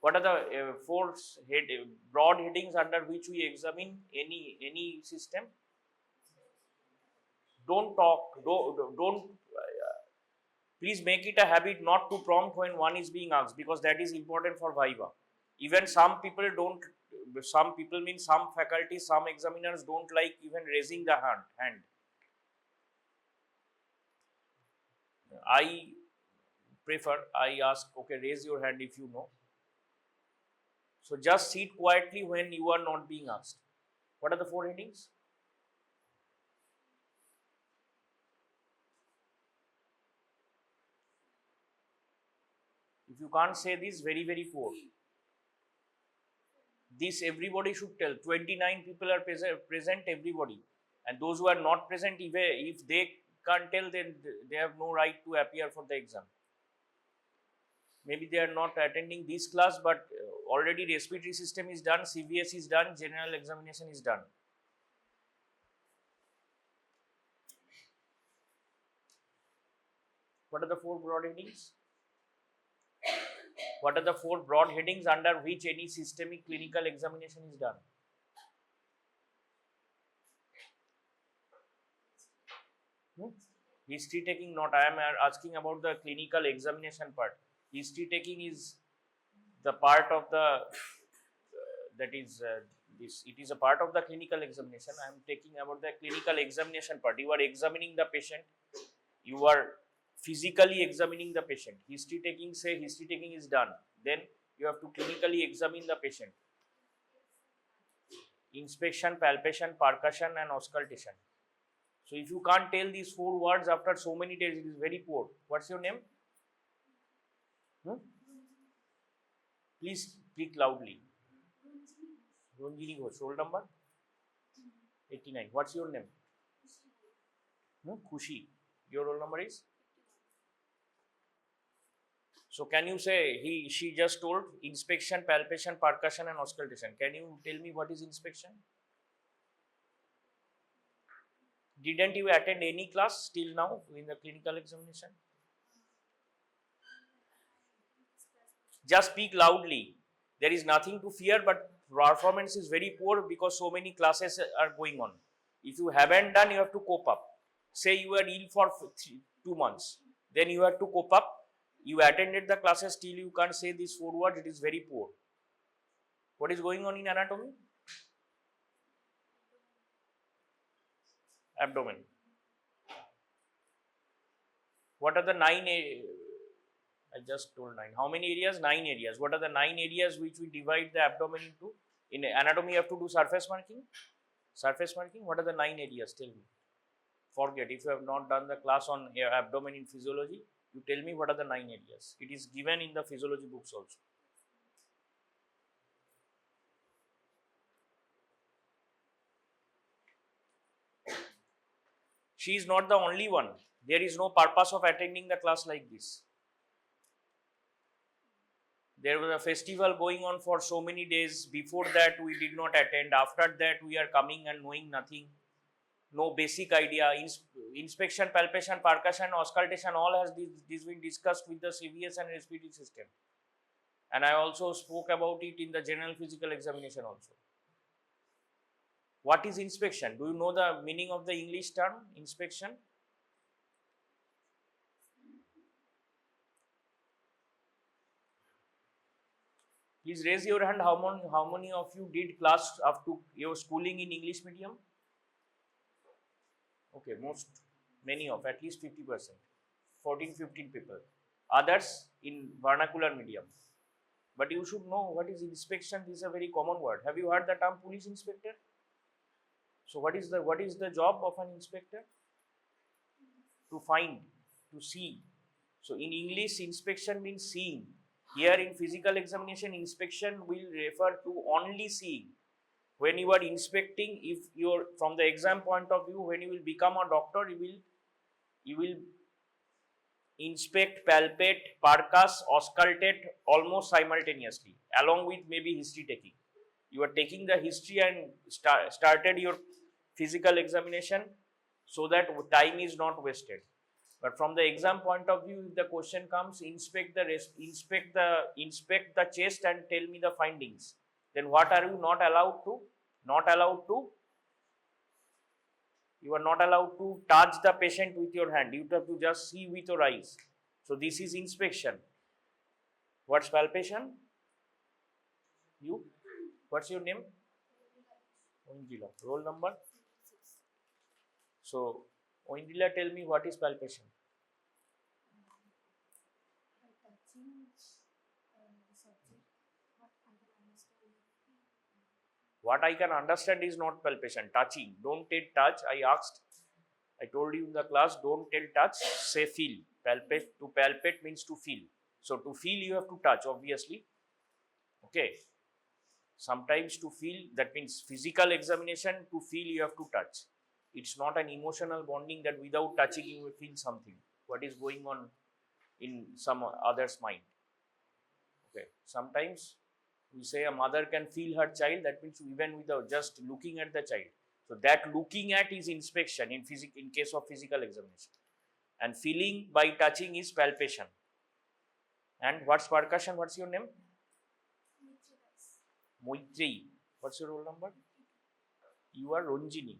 What are the broad headings under which we examine any system? Don't talk. Don't. Please make it a habit not to prompt when one is being asked, because that is important for Viva. Even some people don't. Some people mean some faculties, some examiners don't like even raising the hand. I prefer, I ask, okay, raise your hand if you know. So just sit quietly when you are not being asked. What are the four headings? If you can't say this, very, very poor. This everybody should tell. 29 people are present, everybody. And those who are not present, if they can't tell, then they have no right to appear for the exam. Maybe they are not attending this class, but already respiratory system is done, CVS is done, general examination is done. What are the four broad headings? What are the four broad headings under which any systemic clinical examination is done? History taking, not. I am asking about the clinical examination part. History taking is the part of the that is this. It is a part of the clinical examination. I am taking about the clinical examination part. You are examining the patient. You are physically examining the patient. History taking, say history taking is done. Then you have to clinically examine the patient. Inspection, palpation, percussion, and auscultation. So if you can't tell these four words after so many days, it is very poor. What's your name? Please speak loudly. Ranjini Ghosh. Roll number? 89. What's your name? Khushi. Your roll number is? So can you say, she just told inspection, palpation, percussion, and auscultation. Can you tell me what is inspection? Didn't you attend any class till now in the clinical examination? Just speak loudly. There is nothing to fear, but performance is very poor because so many classes are going on. If you haven't done, you have to cope up. Say you are ill for 2 months, then you have to cope up. You attended the classes, still you can't say these four words, it is very poor. What is going on in anatomy? Abdomen. What are the 9 I just told 9. How many areas? 9 areas. What are the 9 areas which we divide the abdomen into? In anatomy, you have to do surface marking. Surface marking. What are the 9 areas? Tell me. Forget. If you have not done the class on abdomen in physiology, you tell me what are the 9 areas. It is given in the physiology books also. She is not the only one. There is no purpose of attending the class like this. There was a festival going on for so many days. Before that, we did not attend. After that, we are coming and knowing nothing. No basic idea. Inspection, palpation, percussion, auscultation, all has this been discussed with the CVS and respiratory system. And I also spoke about it in the general physical examination also. What is inspection? Do you know the meaning of the English term inspection? Please raise your hand. How many of you did class up to your schooling in English medium? Okay, many of, at least 50%, 14-15 people. Others in vernacular medium. But you should know what is inspection. This is a very common word. Have you heard the term police inspector? So what is the job of an inspector? To find, to see. So in English, inspection means seeing. Here in physical examination, inspection will refer to only seeing. When you are inspecting, if you're from the exam point of view, when you will become a doctor, you will inspect, palpate, percuss, auscultate almost simultaneously, along with maybe history taking. You are taking the history and started your physical examination so that time is not wasted. But from the exam point of view, if the question comes, inspect the chest and tell me the findings, then what are you not allowed to? You are not allowed to touch the patient with your hand. You have to just see with your eyes. So this is inspection. What's palpation? You? What's your name? Oindila. Roll number? So, Oindila, tell me what is palpation? What I can understand is not palpation. Touching. Don't tell touch. I told you in the class, don't tell touch, say feel. Palpate. To palpate means to feel. So, to feel you have to touch, obviously. Okay. Sometimes to feel, that means physical examination, to feel you have to touch. It's not an emotional bonding that without touching you will feel something. What is going on in some other's mind. Okay. Sometimes we say a mother can feel her child, that means even without just looking at the child. So that looking at is inspection in case of physical examination. And feeling by touching is palpation. And what's percussion? What's your name? Moitri. What's your roll number? You are Ranjini.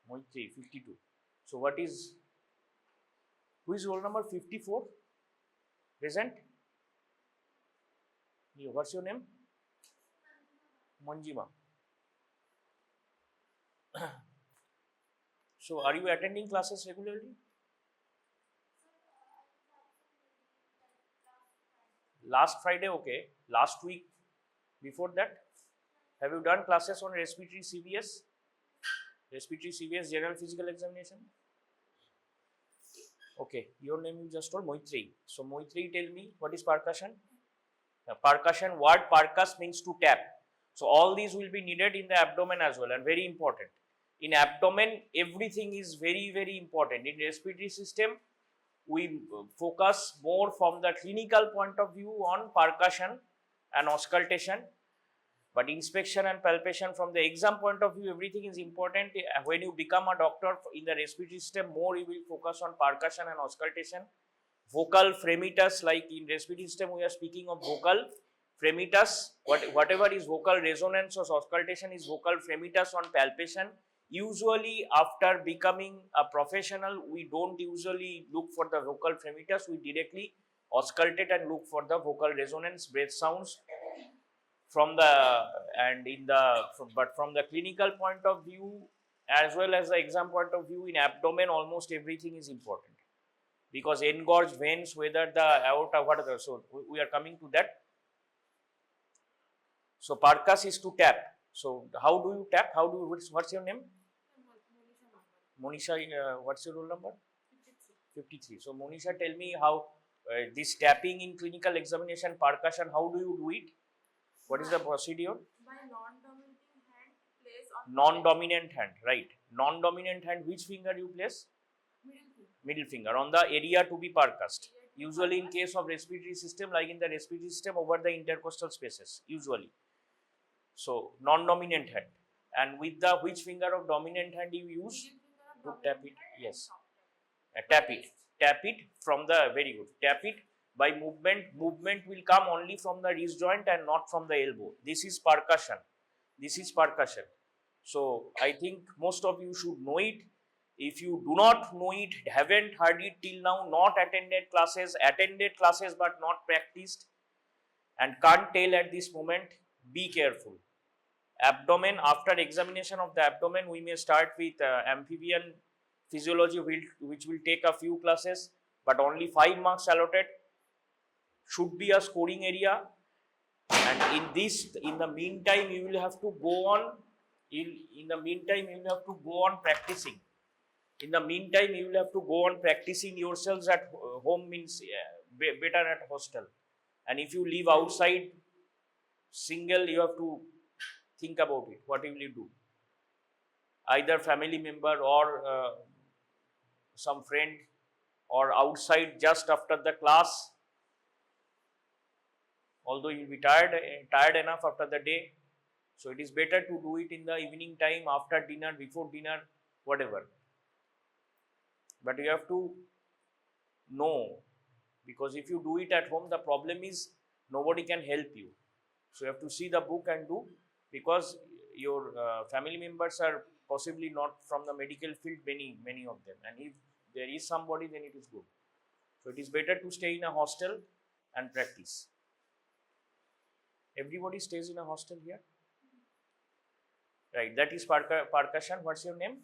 Moitri, 52. So who is roll number 54? Present? You. What's your name? Manjima. So are you attending classes regularly? Last Friday, okay. Last week, before that, have you done classes on respiratory CVS? Respiratory CVS general physical examination? Okay, your name you just told Moitri. So Moitri, tell me what is percussion? Percussion, word percuss means to tap. So all these will be needed in the abdomen as well and very important. In abdomen, everything is very, very important. In respiratory system, we focus more from the clinical point of view on percussion and auscultation. But inspection and palpation from the exam point of view, everything is important. When you become a doctor in the respiratory system, more you will focus on percussion and auscultation. Vocal fremitus, like in respiratory system, we are speaking of vocal fremitus. Whatever is vocal resonance or auscultation is vocal fremitus on palpation. Usually, after becoming a professional, we don't usually look for the vocal fremitus. We directly auscultate and look for the vocal resonance, breath sounds. From the clinical point of view as well as the exam point of view, in abdomen almost everything is important because engorged veins, whether the aorta, whatever. So we are coming to that. So percuss is to tap. So how do you tap? What's your name? Monisha. What's your roll number? 53. So Monisha, tell me how this tapping in clinical examination, percussion, how do you do it? What is the procedure? By non-dominant hand, place on non-dominant hand, right? Non-dominant hand, which finger you place? Middle finger on the area to be percussed. Usually in case of respiratory system, like in the respiratory system, over the intercostal spaces, usually. So non-dominant hand. And with the which finger of dominant hand you use to tap it? Yes. Tap it from the, very good. Tap it. By movement will come only from the wrist joint and not from the elbow. This is percussion. So I think most of you should know it. If you do not know it, haven't heard it till now, not attended classes but not practiced, and can't tell at this moment, be careful. Abdomen, after examination of the abdomen, we may start with amphibian physiology, which will take a few classes, but only 5 marks allotted. Should be a scoring area, and in the meantime you will have to go on practicing. In the meantime you will have to go on practicing yourselves at home, means better at hostel. And if you live outside single, you have to think about it. What will you do? Either family member or some friend, or outside just after the class. Although you will be tired enough after the day, so it is better to do it in the evening time, after dinner, before dinner, whatever. But you have to No, because if you do it at home, the problem is nobody can help you. So you have to see the book and do, because your family members are possibly not from the medical field, many of them, and if there is somebody, then it is good. So it is better to stay in a hostel and practice. Everybody stays in a hostel here, right? That is percussion. What's your name?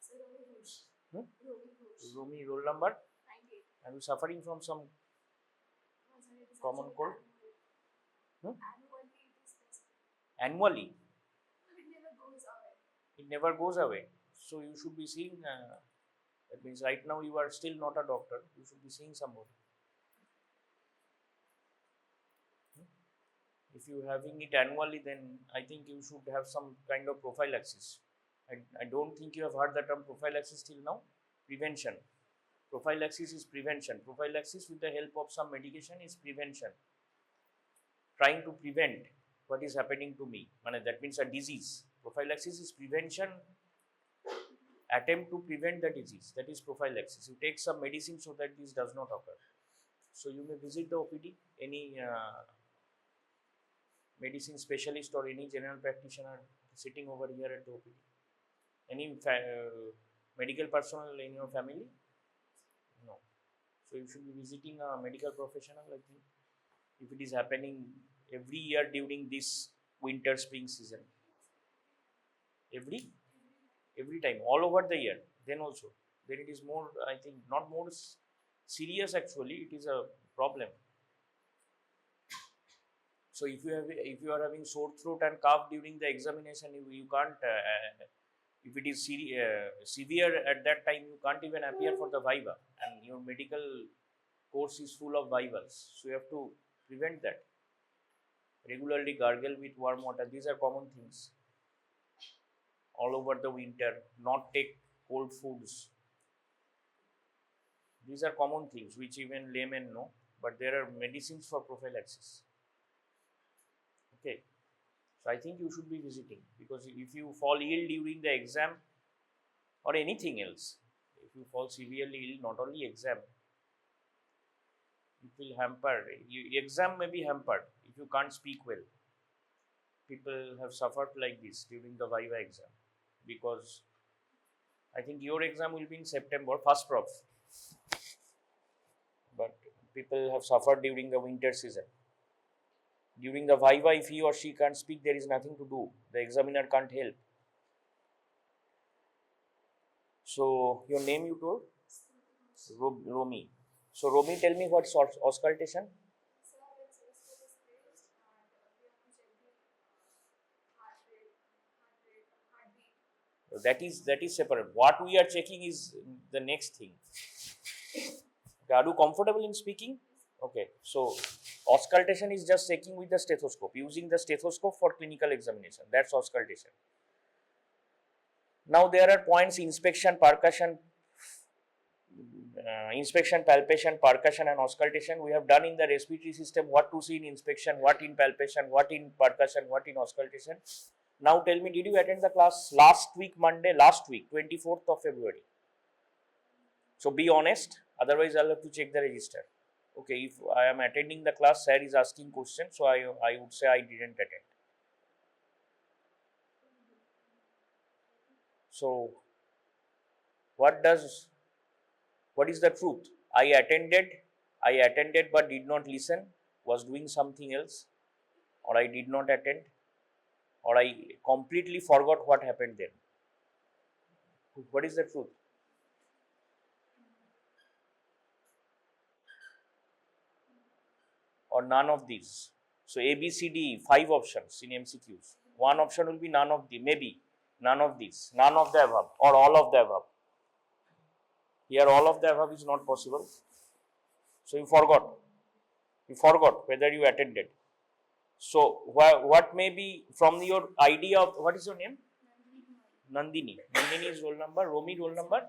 Sir, Romi Ghosh. Hmm? Romi Ghosh. Rumi, roll number. 98. Are you suffering from some No, sir, it is common actually cold? annual. Hmm? Annually it is tested. Annually? It never goes away. It never goes away. So you should be seeing. That means right now you are still not a doctor. You should be seeing somebody. If you are having it annually, then I think you should have some kind of prophylaxis. I don't think you have heard the term prophylaxis till now. Prevention. Prophylaxis is prevention. Prophylaxis with the help of some medication is prevention. Trying to prevent what is happening to me. That means a disease. Prophylaxis is prevention, attempt to prevent the disease. That is prophylaxis. You take some medicine so that this does not occur. So you may visit the OPD, any medicine specialist or any general practitioner sitting over here at the OPD. Any medical personnel in your family? No. So you should be visiting a medical professional, I think, if it is happening every year during this winter spring season. Every time, all over the year, then also. Then it is more, I think, not more serious actually, it is a problem. So if you are having sore throat and cough during the examination, you can't, if it is severe at that time, you can't even appear for the viva, and your medical course is full of vivals. So you have to prevent that. Regularly gargle with warm water. These are common things. All over the winter, not take cold foods. These are common things which even laymen know, but there are medicines for prophylaxis. Okay, so I think you should be visiting, because if you fall ill during the exam or anything else, if you fall severely ill, not only exam, it will hamper. Exam may be hampered if you can't speak well. People have suffered like this during the viva exam, because I think your exam will be in September, first prof, but people have suffered during the winter season. During the viva, if he or she can't speak, there is nothing to do. The examiner can't help. So your name you told? Romi. So Romi, tell me what's auscultation? Sir, when stethoscope is placed and we have to check the heartbeat. That is separate. What we are checking is the next thing. Okay, are you comfortable in speaking? Okay, so auscultation is just checking with the stethoscope, using the stethoscope for clinical examination. That's auscultation. Now there are points: inspection, percussion, inspection, palpation, percussion, and auscultation. We have done in the respiratory system what to see in inspection, what in palpation, what in percussion, what in auscultation. Now tell me, did you attend the class last week, Monday, 24th of February? So be honest, otherwise I'll have to check the register. Okay, if I am attending the class, sir is asking questions, so I would say I didn't attend. So what is the truth? I attended but did not listen, was doing something else, or I did not attend, or I completely forgot what happened then. What is the truth? Or none of these. So A, B, C, D, 5 options in MCQs. One option will be none of the, maybe none of these, none of the above, or all of the above. Here all of the above is not possible. So you forgot whether you attended. So what may be from your idea of, what is your name? Nandini. Nandini is roll number. Romi roll number?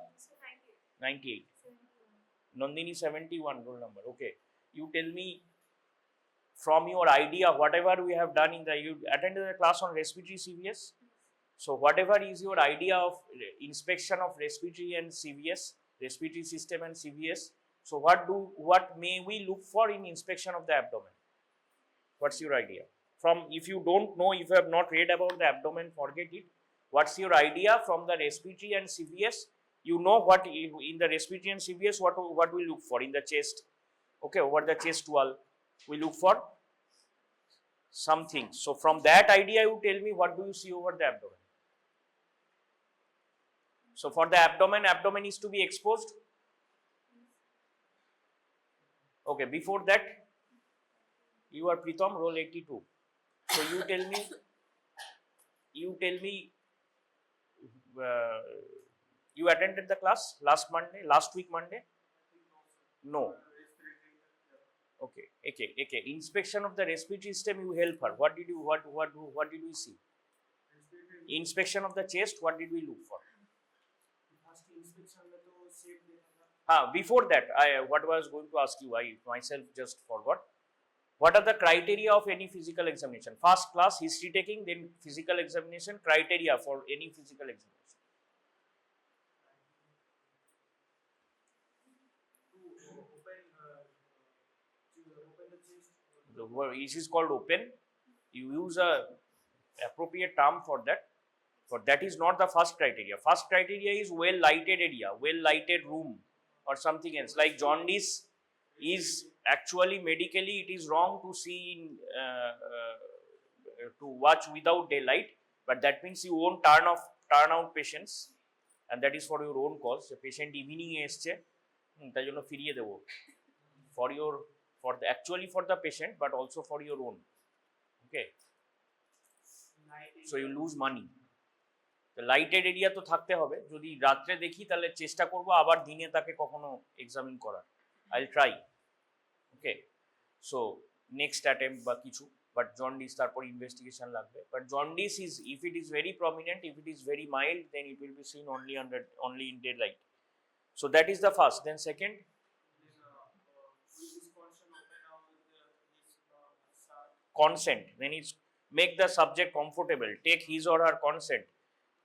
98. Nandini 71 roll number. Okay. You tell me from your idea, whatever we have done you attended the class on respiratory CVS. So whatever is your idea of inspection of respiratory and CVS, respiratory system and CVS. So what may we look for in inspection of the abdomen? What's your idea? From, if you don't know, if you have not read about the abdomen, forget it. What's your idea from the respiratory and CVS? You know what in the respiratory and CVS what we look for in the chest. Okay, over the chest wall, we look for something. So from that idea, you tell me what do you see over the abdomen? So for the abdomen is to be exposed. Okay, before that, you are Pritam, roll 82. So you tell me, you attended the class last week Monday? No. Okay. Inspection of the respiratory system, you help her. What did we see? Inspection of the chest, what did we look for? Before that, what I was going to ask you, I myself just forgot. What are the criteria of any physical examination? First class, history taking, then physical examination, criteria for any physical examination. The word is called open. You use a appropriate term for that. But that is not the first criteria. First criteria is well lighted area, well lighted room, or something else. Like jaundice is actually medically it is wrong to see to watch without daylight, but that means you won't turn out patients, and that is for your own cause. The patient evening এসছে তাই জন্য ফিরিয়ে দেব actually for the patient, but also for your own. Okay, so you lose money. The lighted area তো থাকতে হবে, যদি রাত্রে দেখি তাহলে চেষ্টা করব আবার দিনে তাকে কখনো এক্সামিন করার। I'll try. Okay, so next attempt বা কিছু, but jaundice তারপর investigation লাগবে. But jaundice is, if it is very prominent, if it is very mild, then it will be seen only in daylight. So that is the first. Then second, consent. Then it's make the subject comfortable, take his or her consent,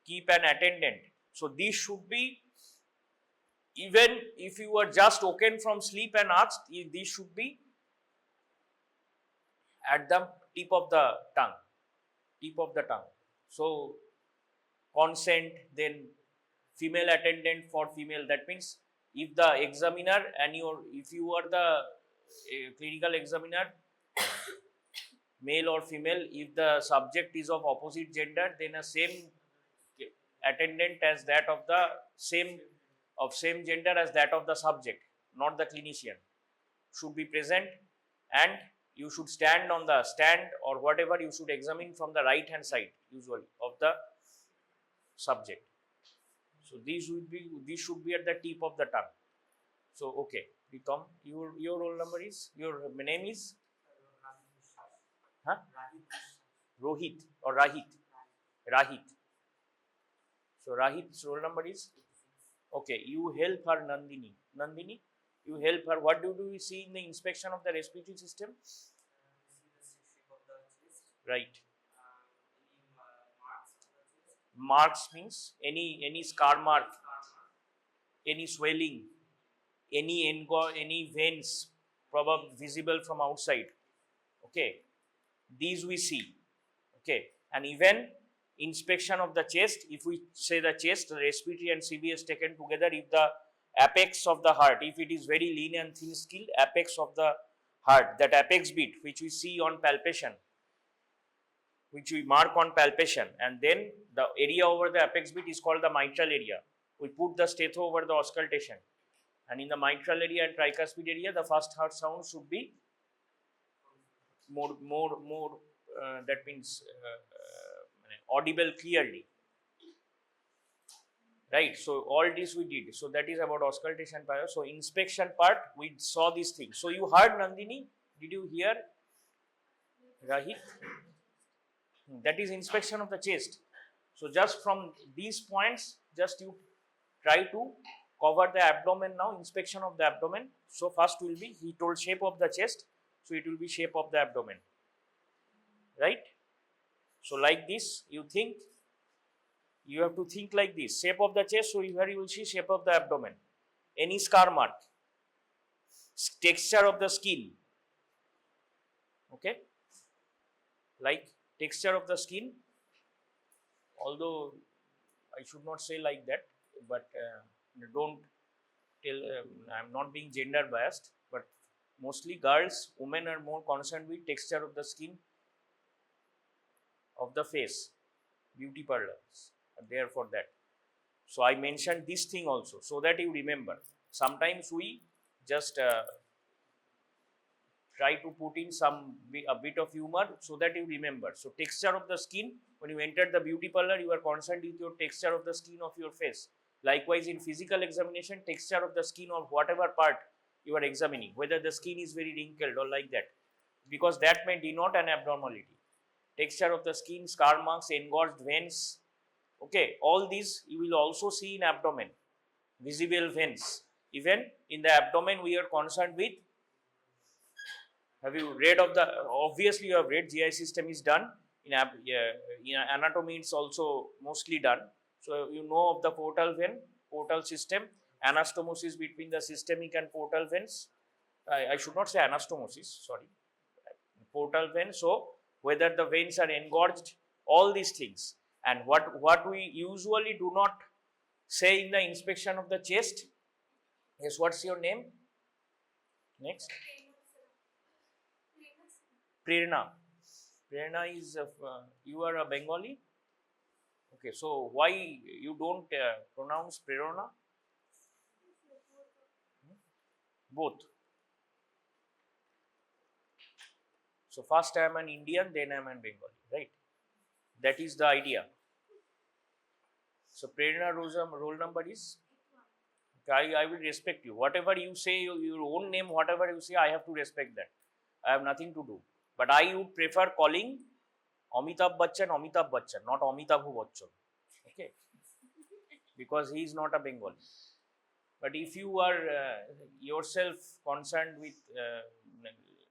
keep an attendant. So this should be, even if you were just woken from sleep and asked, this should be at the tip of the tongue. So consent, then female attendant for female. That means if the examiner and if you are the clinical examiner, male or female, if the subject is of opposite gender, then a same attendant as that of the same gender as that of the subject, not the clinician, should be present, and you should stand on the stand or whatever. You should examine from the right hand side usually of the subject. So these should be at the tip of the tongue. So okay, Pritam, your roll number is, your name is Rohit or Rahit. So Rahit's roll number is, okay, you help her Nandini, you help her. What do we see in the inspection of the respiratory system? Right. Marks means any scar mark, any swelling, any veins probably visible from outside. Okay, these we see. Okay, and even inspection of the chest, if we say the chest, the respiratory and CVS taken together, if the apex of the heart, if it is very lean and thin skill, apex of the heart, that apex bit which we see on palpation, which we mark on palpation, and then the area over the apex bit is called the mitral area. We put the stetho over the auscultation, and in the mitral area and tricuspid area, the first heart sound should be more that means audible clearly, right? So all this we did. So that is about auscultation part. So inspection part, we saw these things. So you heard Nandini, did you hear Rahit? That is inspection of the chest. So just from these points, just you try to cover the abdomen now, inspection of the abdomen. So first will be, he told shape of the chest, so it will be shape of the abdomen, right? So like this, you have to think like this, shape of the chest. So here you will see shape of the abdomen, any scar mark, Texture of the skin. Okay, like texture of the skin, although I should not say like that, but don't tell, I'm not being gender biased, but mostly girls, women are more concerned with texture of the skin of the face. Beauty parlors are there for that. So I mentioned this thing also so that you remember. Sometimes we just try to put in a bit of humor so that you remember. So texture of the skin, when you enter the beauty parlor, you are concerned with your texture of the skin of your face. Likewise, in physical examination, texture of the skin of whatever part you are examining, whether the skin is very wrinkled or like that, because that may denote an abnormality. Texture of the skin, scar marks, engorged veins, okay, all these you will also see in abdomen, visible veins. Even in the abdomen, we are concerned with. Have you read of the? Obviously, you have read. GI system is done in anatomy. It's also mostly done. So you know of the portal vein, portal system, anastomosis between the systemic and portal veins. I should not say anastomosis. Sorry, portal vein. So whether the veins are engorged, all these things, and what we usually do not say in the inspection of the chest is, what's your name? Next. Prerna. Prerna is, you are a Bengali? Okay, so why you don't pronounce Prerna? Both. So first I am an Indian, then I am an Bengali, right? That is the idea. So Prerna roll number is? I will respect you. Whatever you say, your own name, whatever you say, I have to respect that. I have nothing to do. But I would prefer calling Amitabh Bachchan, not Amitabh Bachchan. Okay? Because he is not a Bengali. But if you are yourself concerned with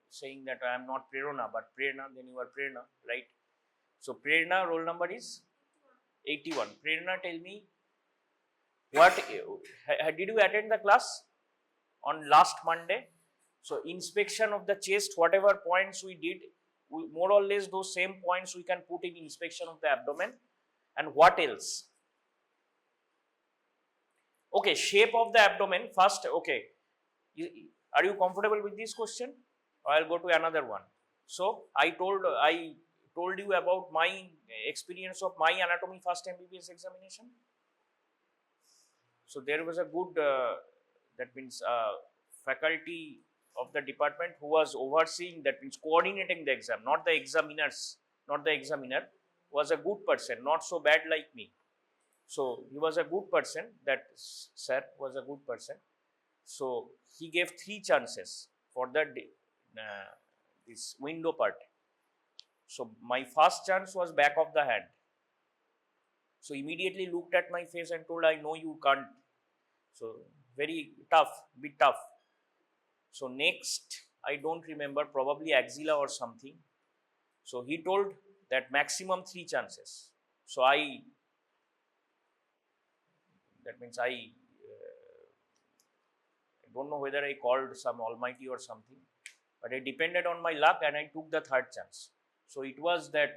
saying that I am not Prerna, but Prerna, then you are Prerna, right? So Prerna roll number is 81. Prerna, tell me, what did you attend the class on last Monday? So inspection of the chest, whatever points we did, more or less those same points we can put in inspection of the abdomen. And what else? Okay, shape of the abdomen first. Okay, are you comfortable with this question? Or I'll go to another one. So I told you about my experience of my anatomy first MBBS examination. So there was a good, that means faculty of the department who was overseeing, that means coordinating the exam, not the examiners, not the examiner, was a good person, not so bad like me. So he was a good person, that sir was a good person. So he gave 3 chances for the this window part. So my first chance was back of the hand. So immediately looked at my face and told, I know you can't. So very tough, bit tough. So next, I don't remember, probably axilla or something. So he told that maximum 3 chances. So that means I don't know whether I called some almighty or something, but I depended on my luck and I took the 3rd chance. So it was that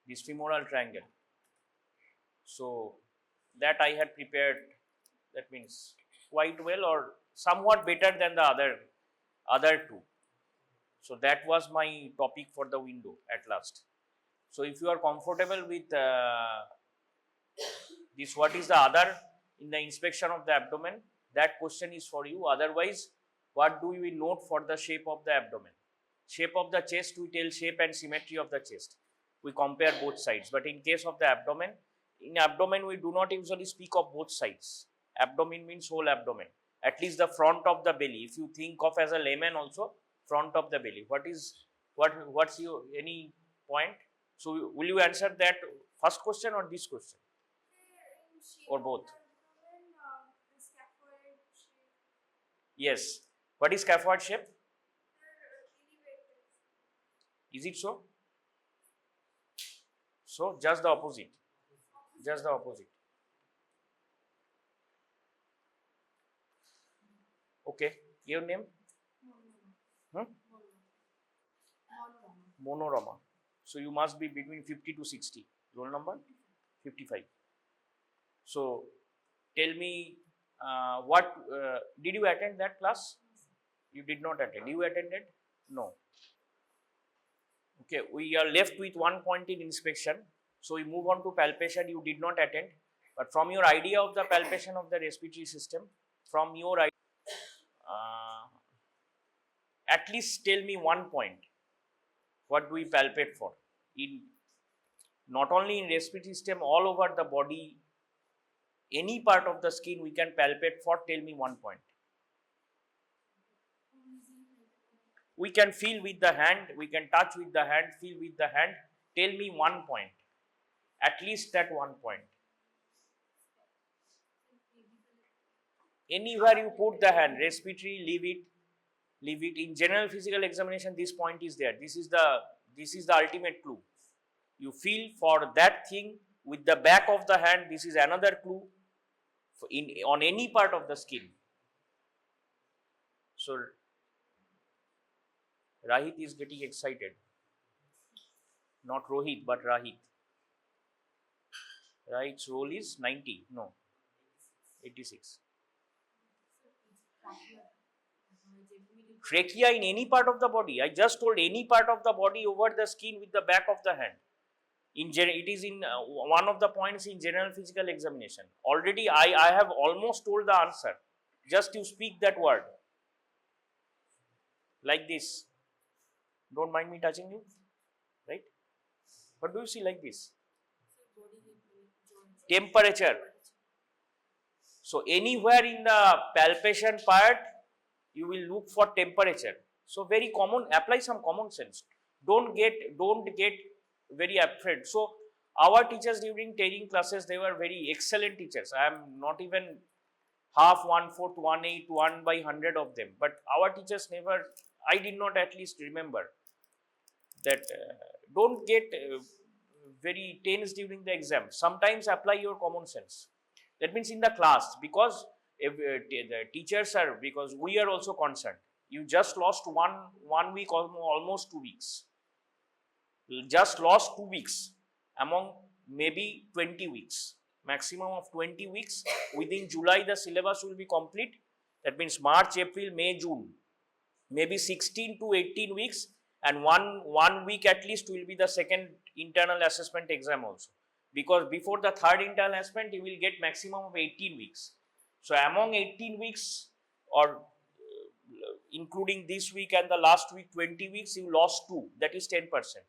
this femoral triangle. So that I had prepared, that means quite well or somewhat better than the other 2. So that was my topic for the window at last. So if you are comfortable with this, what is the other in the inspection of the abdomen, that question is for you. Otherwise, what do we note for the shape of the abdomen? Shape of the chest, we tell shape and symmetry of the chest. We compare both sides. But in case of the abdomen, in abdomen we do not usually speak of both sides. Abdomen means whole abdomen, at least the front of the belly. If you think of as a layman also, front of the belly. What's your any point? So will you answer that first question or this question? Or both? Yes. What is scaphoid shape? Is it so? So just the opposite. Just the opposite. Okay. Your name? Monorama. Hmm? Monorama. Monorama. So you must be between 50 to 60. Roll number? 55. So tell me what did you attend that class? You did not attend. You attended? No. Okay, we are left with 1 point in inspection. So we move on to palpation. You did not attend, but from your idea of the palpation of the respiratory system, from your at least tell me 1 point. What do we palpate for? In not only in respiratory system, all over the body, any part of the skin we can palpate for. Tell me 1 point. We can feel with the hand, we can touch with the hand, feel with the hand. Tell me 1 point. At least that 1 point. Anywhere you put the hand, respiratory, leave it. Leave it. In general physical examination, this point is there. This is the ultimate clue. You feel for that thing with the back of the hand. This is another clue on any part of the skin. So Rahit is getting excited. Not Rohit, but Rahit. Rahit's roll is 90. No, 86. Trachea in any part of the body. I just told any part of the body over the skin with the back of the hand. It is in one of the points in general physical examination. Already I have almost told the answer. Just you speak that word. Like this. Don't mind me touching you. Right? What do you see like this? Temperature. So anywhere in the palpation part, you will look for temperature. So very common, apply some common sense. Don't get very afraid. So our teachers during training classes, they were very excellent teachers. I am not even half, 1/4, 1/8, 1/100 of them. But our teachers never, I did not at least remember that don't get very tense during the exam. Sometimes apply your common sense. That means in the class, because if, the teachers are, because we are also concerned. You just lost one week, almost 2 weeks. You just lost 2 weeks among maybe 20 weeks. Maximum of 20 weeks. Within July, the syllabus will be complete. That means March, April, May, June. Maybe 16 to 18 weeks, and one week at least will be the second internal assessment exam also. Because before the third internal assessment, you will get maximum of 18 weeks. So among 18 weeks, or including this week and the last week, 20 weeks, you lost 2. That is 10%.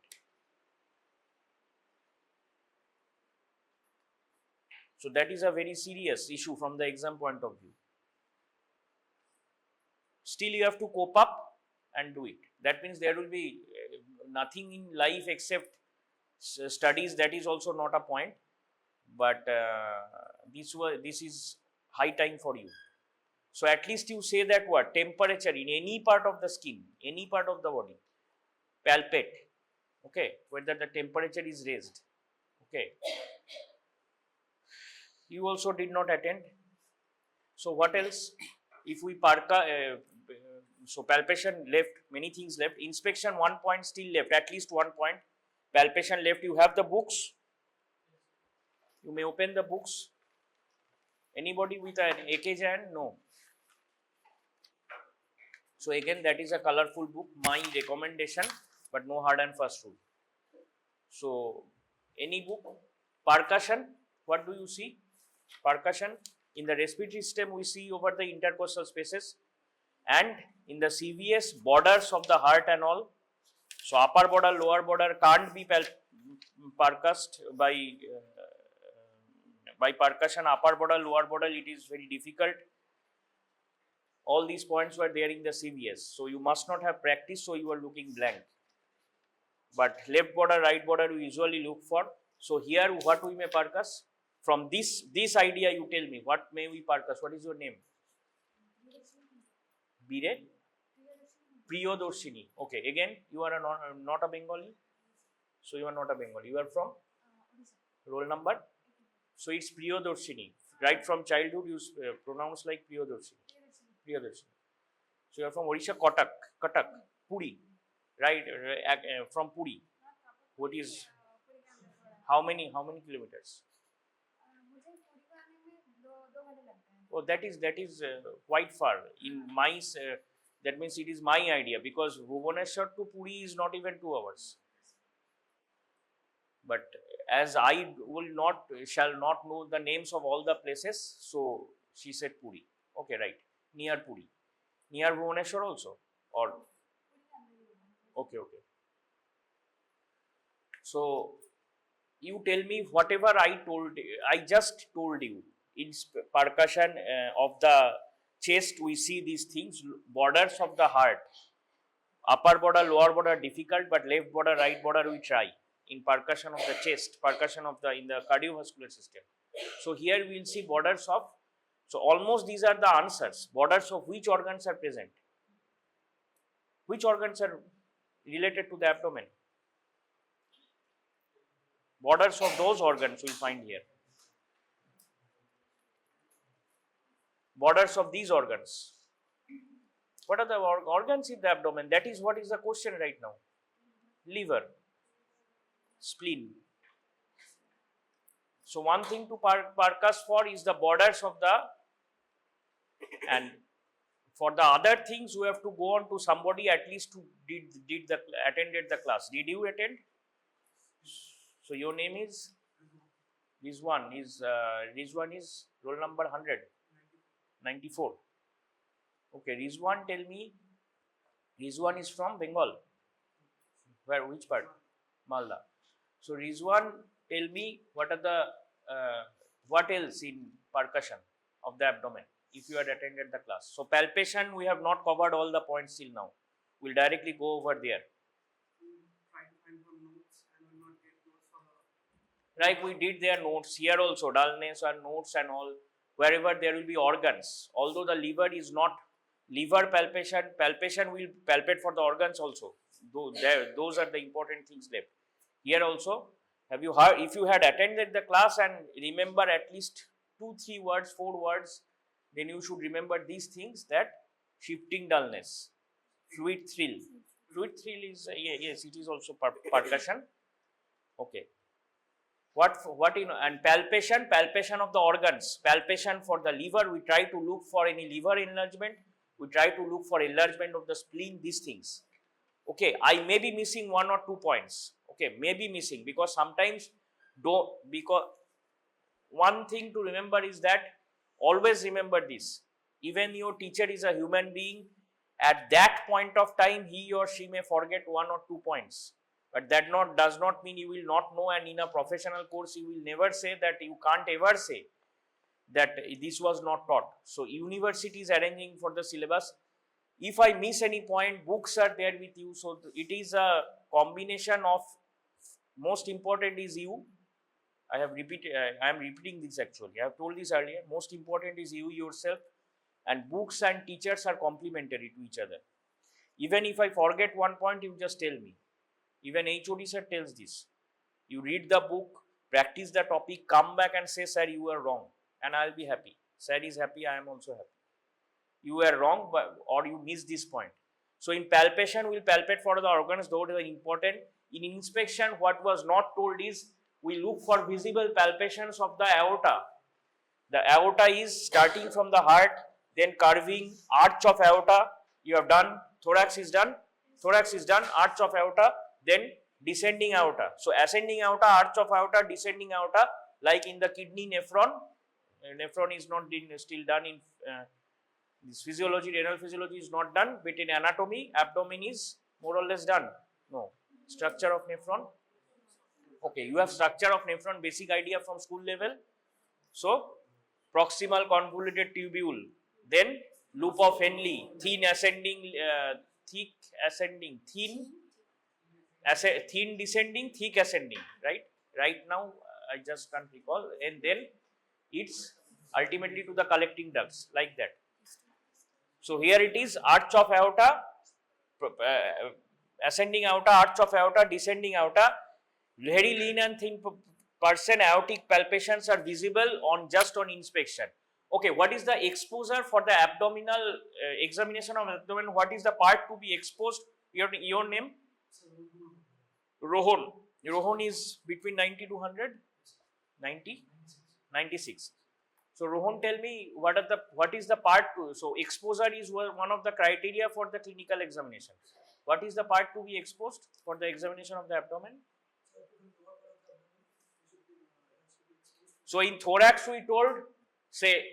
So that is a very serious issue from the exam point of view. Still you have to cope up and do it. That means there will be nothing in life except studies. That is also not a point, but this is high time for you. So at least you say that word, temperature in any part of the skin, any part of the body, palpate, okay, whether the temperature is raised, okay. You also did not attend. So what else? If we so palpation left, many things left. Inspection 1 point still left, at least 1 point. Palpation left. You have the books. You may open the books. Anybody with an AKJ hand? No. So again, that is a colorful book. My recommendation, but no hard and fast rule. So any book. Percussion. What do you see? Percussion. In the respiratory system, we see over the intercostal spaces, and in the CVS, borders of the heart and all. So upper border, lower border can't be percussed by percussion. Upper border, lower border, it is very difficult. All these points were there in the CVS. So you must not have practiced, so you are looking blank. But left border, right border, we usually look for. So here, what we may percuss? From this idea, you tell me, what may we percuss? What is your name? Bire? Priyodarshini. Okay, again, you are not a Bengali? So you are not a Bengali. You are from? Roll number? So it's Priyodarshini. Right from childhood, you pronounce like Priyodarshini. Priyodarshini. So you are from Odisha, Cuttack, Puri, right? From Puri. What is how many kilometers? मुझे पूरी को आने में 2 घंटे लगते हैं. Oh, that is quite far. In my that means it is my idea, because Bhubaneswar to Puri is not even 2 hours. But as I shall not know the names of all the places, so she said Puri. Okay, right, near Puri, near Bhubaneswar also, or okay. So you tell me whatever I just told you. In percussion of the chest, we see these things, borders of the heart, upper border, lower border difficult, but left border, right border we try. In percussion of the chest, percussion of in the cardiovascular system. So here we will see borders of, so almost these are the answers. Borders of which organs are present? Which organs are related to the abdomen? Borders of those organs we find here. Borders of these organs. What are the organs in the abdomen? That is what is the question right now. Liver, spleen. So one thing to percuss for is the borders of the, and for the other things we have to go on to somebody at least who attended the class. Did you attend? So your name is Rizwan is roll number 100, 94. Okay, Rizwan, tell me. Rizwan is from Bengal. Where? Which part? Malda. So Rizwan, tell me what are the what else in percussion of the abdomen if you had attended the class. So palpation, we have not covered all the points till now. We'll directly go over there. Like we did their notes here also, dullness and notes and all. Wherever there will be organs, although the liver is not liver palpation will palpate for the organs also. Those are the important things left. Here also, have you heard? If you had attended the class and remember at least 2, 3 words, 4 words, then you should remember these things: that shifting dullness, fluid thrill. Fluid thrill is yes, it is also percussion. Okay. What you know, and palpation of the organs, palpation for the liver, we try to look for any liver enlargement, we try to look for enlargement of the spleen, these things. Okay, I may be missing 1 or 2 points. Okay, may be missing, because sometimes because one thing to remember is that always remember this: even your teacher is a human being. At that point of time, he or she may forget 1 or 2 points. But that does not mean you will not know, and in a professional course you will never say that, you can't ever say that this was not taught. So university is arranging for the syllabus. If I miss any point, books are there with you. So it is a combination of, most important is you. I am repeating this actually. I have told this earlier. Most important is you yourself, and books and teachers are complementary to each other. Even if I forget 1 point, you just tell me. Even HOD sir tells this. You read the book, practice the topic, come back and say, sir, you are wrong, and I will be happy. Sir is happy, I am also happy. You are wrong, or you missed this point. So in palpation, we will palpate for the organs, those are important. In inspection, what was not told is, we look for visible palpations of the aorta. The aorta is starting from the heart, then curving, arch of aorta, you have done, thorax is done, arch of aorta, then descending aorta. So ascending aorta, arch of aorta, descending aorta, like in the kidney nephron. Nephron is not still done in this physiology, renal physiology is not done, but in anatomy, abdomen is more or less done. No. Structure of nephron. Okay, you have structure of nephron, basic idea from school level. So proximal convoluted tubule, then loop of Henle, thin ascending, thick ascending, thin descending, thick ascending, right? Right now, I just can't recall, and then it's ultimately to the collecting ducts, like that. So here it is, arch of aorta, ascending aorta, arch of aorta, descending aorta. Very lean and thin person, aortic palpations are visible on just on inspection. Okay, what is the exposure for the abdominal examination of abdomen? What is the part to be exposed? Your name? Rohan. Rohan is between 90 to 100? 90? 96. So Rohan, tell me what is the part to, so exposure is one of the criteria for the clinical examination. What is the part to be exposed for the examination of the abdomen? So in thorax we told, say,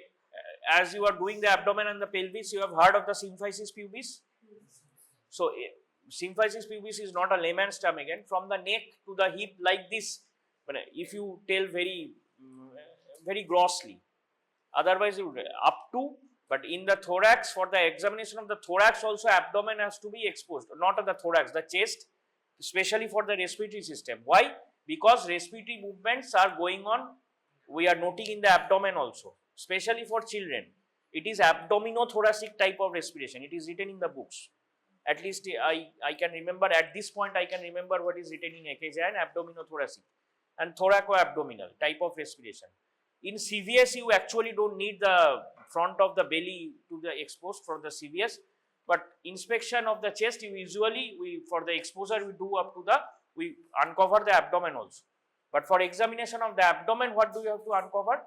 as you are doing the abdomen and the pelvis, you have heard of the symphysis pubis. So symphysis pubis is not a layman's term again. From the neck to the hip like this, if you tell very grossly, otherwise you up to, but in the thorax, for the examination of the thorax also abdomen has to be exposed, not of the thorax, the chest, especially for the respiratory system. Why? Because respiratory movements are going on, we are noting in the abdomen also, especially for children. It is abdominothoracic type of respiration. It is written in the books. At least I can remember, at this point I can remember what is written in AKJ, and abdominothoracic and thoraco-abdominal type of respiration. In CVS, you actually don't need the front of the belly to the exposed for the CVS, but inspection of the chest, you usually, for the exposure we do up to we uncover the abdomen also. But for examination of the abdomen, what do you have to uncover?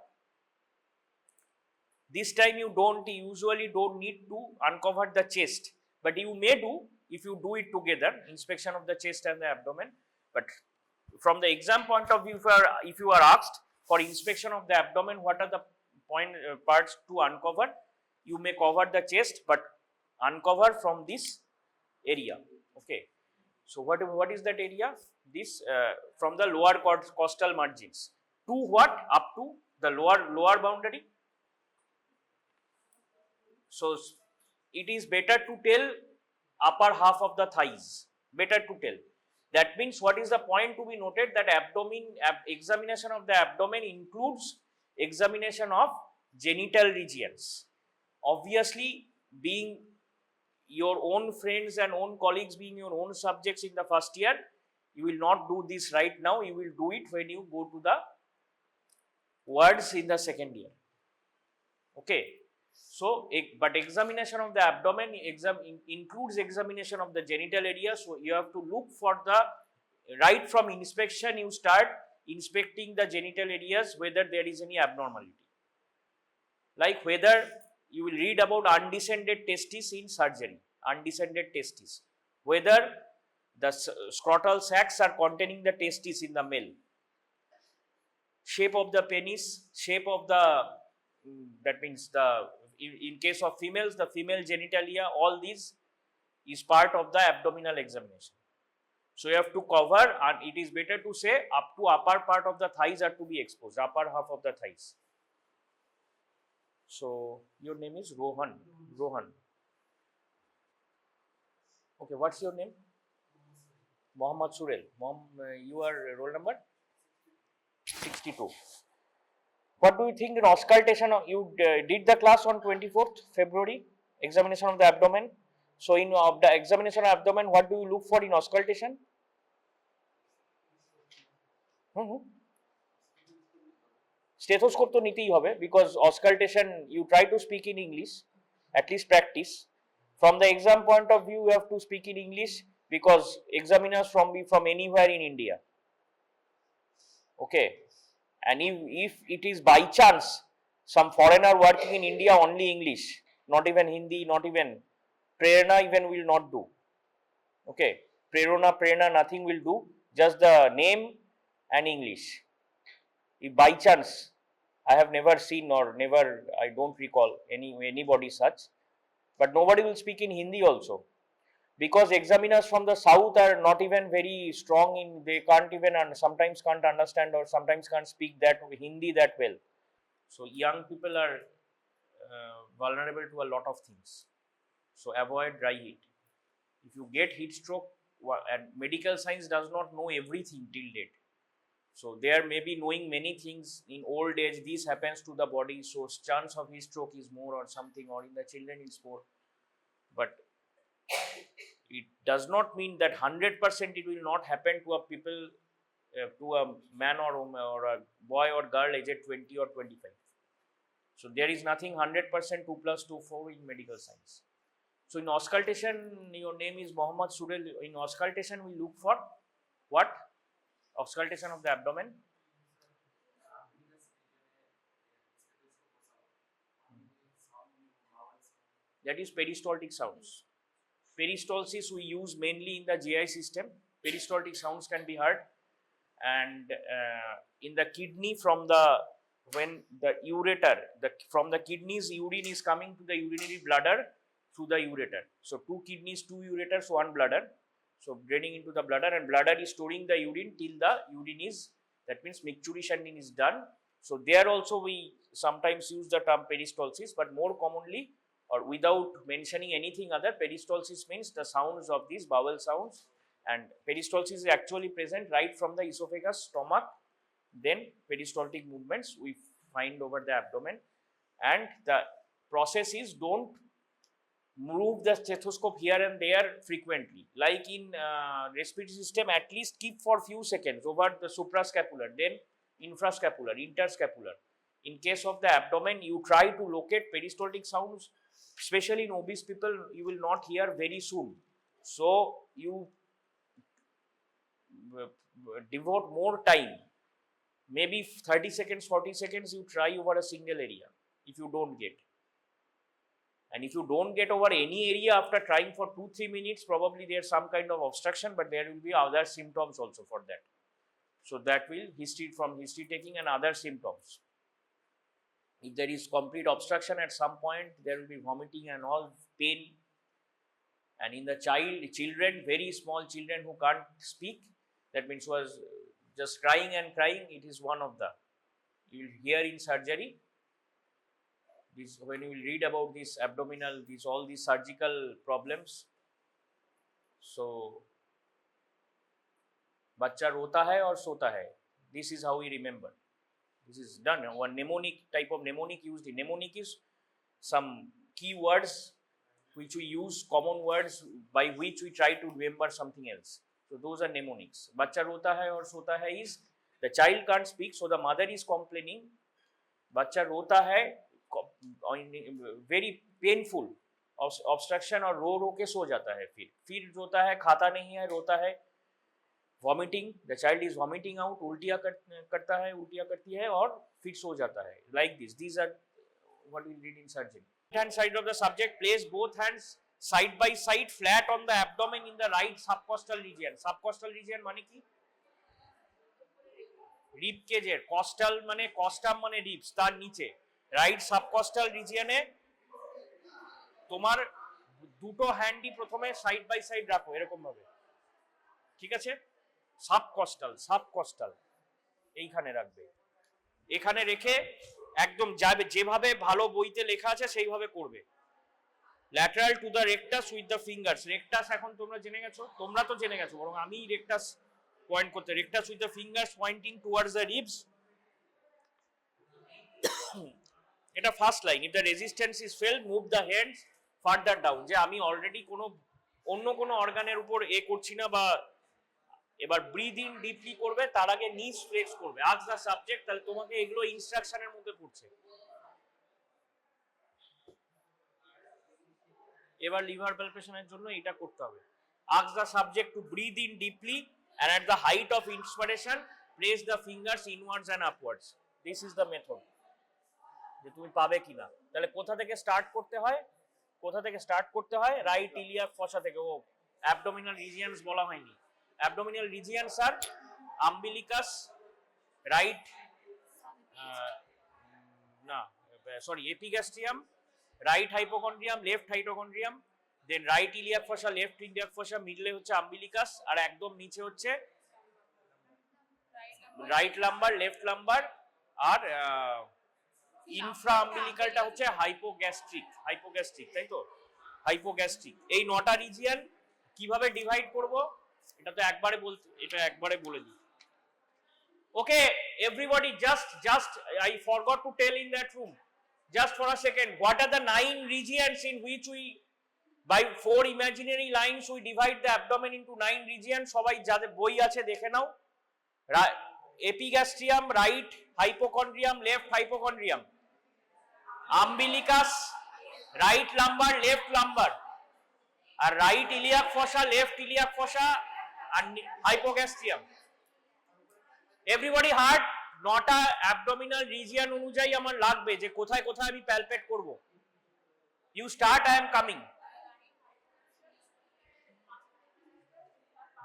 This time you usually don't need to uncover the chest, but you may do if you do it together, inspection of the chest and the abdomen. But from the exam point of view, if you are asked for inspection of the abdomen, what are the parts to uncover? You may cover the chest, but uncover from this area. Okay. So what is that area? This from the lower costal margins to what? Up to the lower boundary. So it is better to tell upper half of the thighs. Better to tell. That means what is the point to be noted? That examination of the abdomen includes examination of genital regions. Obviously, being your own friends and own colleagues, being your own subjects in the first year, you will not do this right now. You will do it when you go to the wards in the second year. Okay. So, but examination of the abdomen includes examination of the genital area. So, you have to look for right from inspection, you start inspecting the genital areas, whether there is any abnormality. Like whether you will read about undescended testis in surgery, undescended testis, whether the scrotal sacs are containing the testis in the male, shape of the penis, shape of the, that means in case of females, the female genitalia, all these is part of the abdominal examination. So you have to cover, and it is better to say up to upper part of the thighs are to be exposed, upper half of the thighs. So your name is Rohan. Rohan. Okay, what's your name? Mohammad Surel. Your roll number? 62. What do you think in auscultation? You did the class on 24th February, examination of the abdomen. So in the examination of abdomen, what do you look for in auscultation? Stethoscope to niti hobe, because auscultation you try to speak in English, at least practice. From the exam point of view, you have to speak in English because examiners from anywhere in India. Okay. And if it is by chance some foreigner working in India, only English, not even Hindi, not even Prerna even will not do. Okay, Prerna, nothing will do, just the name and English. If by chance, I have never seen or I don't recall anybody such, but nobody will speak in Hindi also. Because examiners from the south are not even very strong in, they can't even, sometimes can't understand or sometimes can't speak that Hindi that well. So young people are vulnerable to a lot of things. So avoid dry heat. If you get heat stroke, and medical science does not know everything till date. So there may be knowing many things in old age, this happens to the body, so chance of heat stroke is more or something, or in the children is more. But it does not mean that 100% it will not happen to a people, to a man or a boy or girl aged 20 or 25. So there is nothing 100% 2 plus 2 4 in medical science. So in auscultation, your name is Mohammad Surel. In auscultation, we look for what? Auscultation of the abdomen. That is peristaltic sounds. Peristalsis we use mainly in the GI system. Peristaltic sounds can be heard, and in the kidney from the when the ureter, from the kidneys urine is coming to the urinary bladder through the ureter. So 2 kidneys, 2 ureters, 1 bladder. So draining into the bladder, and bladder is storing the urine till the urine is, that means micturition is done. So there also we sometimes use the term peristalsis, but more commonly or without mentioning anything other, peristalsis means the sounds of these bowel sounds, and peristalsis is actually present right from the esophagus, stomach, then peristaltic movements we find over the abdomen, and the process is don't move the stethoscope here and there frequently. Like in respiratory system, at least keep for few seconds over the suprascapular, then infrascapular, interscapular. In case of the abdomen, you try to locate peristaltic sounds, especially in obese people, you will not hear very soon. So you devote more time, maybe 30 seconds, 40 seconds, you try over a single area. If you don't get, and if you don't get over any area after trying for 2-3 minutes, probably there's some kind of obstruction, but there will be other symptoms also for that. So that will from history taking and other symptoms. If there is complete obstruction at some point, there will be vomiting and all, pain. And in the children, very small children who can't speak, that means was just crying and crying, it is one of the, you will hear in surgery. This, when you will read about this abdominal, all these surgical problems. So, बच्चा रोता है और सोता है. This is how we remember. This is done. One mnemonic type of mnemonic used. Mnemonic is some key words which we use, common words by which we try to remember something else. So those are mnemonics. बच्चा रोता है और सोता है is the child can't speak, so the mother is complaining. बच्चा रोता है, very painful obstruction, और रो के सो जाता है. फिर रोता है, खाता नहीं है, रोता है. Vomiting, the child is vomiting out, उल्टियाँ करता है, उल्टियाँ करती है और फिर सो जाता है. Like this. These are what we read in surgery. Right hand side of the subject, place both hands side by side flat on the abdomen in the right subcostal region. Subcostal region মানে কি? Rib cage এর costal মানে costum মানে ribs, তার নিচে right সাবকস্টাল রিজিয়নে তোমার দুটো হ্যান্ডই প্রথমে সাইড বাই সাইড রাখো এরকম ভাবে, ঠিক আছে? সাবকস্টাল এইখানে রাখবে, এখানে রেখে একদম যাবে যেভাবে ভালো বইতে লেখা আছে সেইভাবে করবে. Lateral to the rectus with the fingers. Rectus এখন তোমরা জেনে গেছো, তোমরা তো জেনে গেছো, বরং আমি রেকটাস পয়েন্ট করতে, rectus with the fingers pointing towards the ribs. এটা first line. If the resistance is felt, move the hands further down. যে আমি অলরেডি কোনো অন্য কোনো অর্গানের উপর করছি না, বা এবার ব্রিথ ইন ডিপলি করবে, তার আগে নিজ ফ্লেক্স করবে. আস্ক দ্য সাবজেক্ট, তাহলে তোমাকে এগুলো ইনস্ট্রাকশনের মধ্যে পড়ছে. এবার লিভার পালপেশনের জন্য এটা করতে হবে. Ask the subject to breathe in deeply and at the height of inspiration place the fingers inwards and upwards. This is the method. যে তুমি পাবে কিনা. তাহলে কোথা থেকে স্টার্ট করতে হয়? রাইট ইলিয়াক ফসা থেকে. ও অ্যাবডোমিনাল রিজিয়নস বলা হয়নি. অ্যাবডোমিনাল রিজিয়নস আর umbilicus, right epigastrium, right hypochondrium, left hypochondrium, then right iliac fossa, left iliac fossa, মিডলে হচ্ছে আম্বিলিকাস, আর একদম নিচে হচ্ছে রাইট লাম্বার, লেফট লাম্বার, আর ইনফ্রা আম্বিলিকালটা হচ্ছে হাইপোগ্যাস্ট্রিক, তাই তো? হাইপোগ্যাস্ট্রিক. এই 9টা রিজিয়ন কিভাবে ডিভাইড করব এটা তো একবারে বলে দিই. Okay everybody, just I forgot to tell in that room, just for a second, what are the 9 regions in which we by 4 imaginary lines we divide the abdomen into 9 regions? সবাই যাদের বই আছে দেখে নাও. Epigastrium, right hypochondrium, left hypochondrium, umbilicus, right lumbar, left lumbar, আর right iliac fossa, left iliac fossa, আর hypogastrium. Everybody heart নটা abdominal region অনুযায়ী আমার লাগবে যে কোথায় কোথায় আমি প্যালপেট করব। You start, I am coming.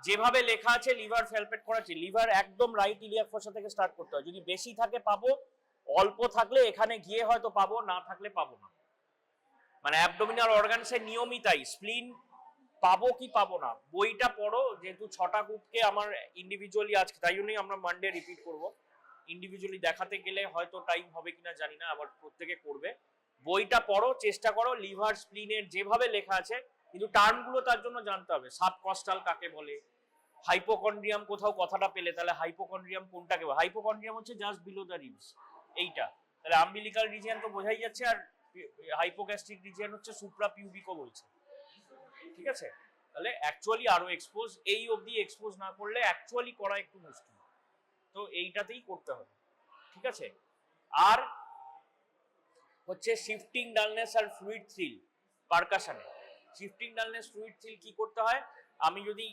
যেভাবে লেখা আছে লিভার প্যালপেট করাচ্ছি, লিভার একদম রাইট ইলিয়াক ফসা থেকে স্টার্ট করতে হয়। যদি বেশি থাকে পাবো, অল্প থাকলে এখানে গিয়ে হয়তো পাবো, না থাকলে পাবো না। মানে অ্যাবডোমিনাল অর্গানসের নিয়মই তাই, স্প্লিন পাবো কি পাবো না। বইটা পড়ো, যেহেতু 6টা গ্রুপকে আমার ইন্ডিভিজুয়ালি আজকে, তাই জন্যই আমরা মানডে রিপিট করব। ইন্ডিভিজুয়ালি দেখাতে গেলে হয়তো টাইম হবে কিনা জানি না, আবার প্রত্যেকে করবে। বইটা পড়ো, চেষ্টা করো লিভার স্প্লিনের যেভাবে লেখা আছে, কিন্তু টার্মগুলো তার জন্য জানতে হবে। সাবকস্টাল কাকে বলে, হাইপোকন্ড্রিয়াম কোথাও কথাটা পেলে তাহলে হাইপোকন্ড্রিয়াম কোনটাকে বলে। হাইপোকন্ড্রিয়াম হচ্ছে জাস্ট বিলো দ্য রিবস, এইটা। তাহলে আম্বিলিকাল রিজিয়ন তো বোঝাই যাচ্ছে, আর হাইপোগ্যাস্ট্রিক রিজিয়ন হচ্ছে সুপ্রা পিউবিকও বলছে। ঠিক আছে, তাহলে অ্যাকচুয়ালি আরো এক্সপোজ, এই অবধি এক্সপোজ না করলে অ্যাকচুয়ালি করা একটু মুশকিল, তো এইটাতেই করতে হবে। ঠিক আছে, আর হচ্ছে শিফটিং ডালনেস আর ফ্লুইড থ্রিল পারকাশনে। শিফটিং ডালনেস ফ্লুইড থ্রিল কি করতে হয়, আমি যদি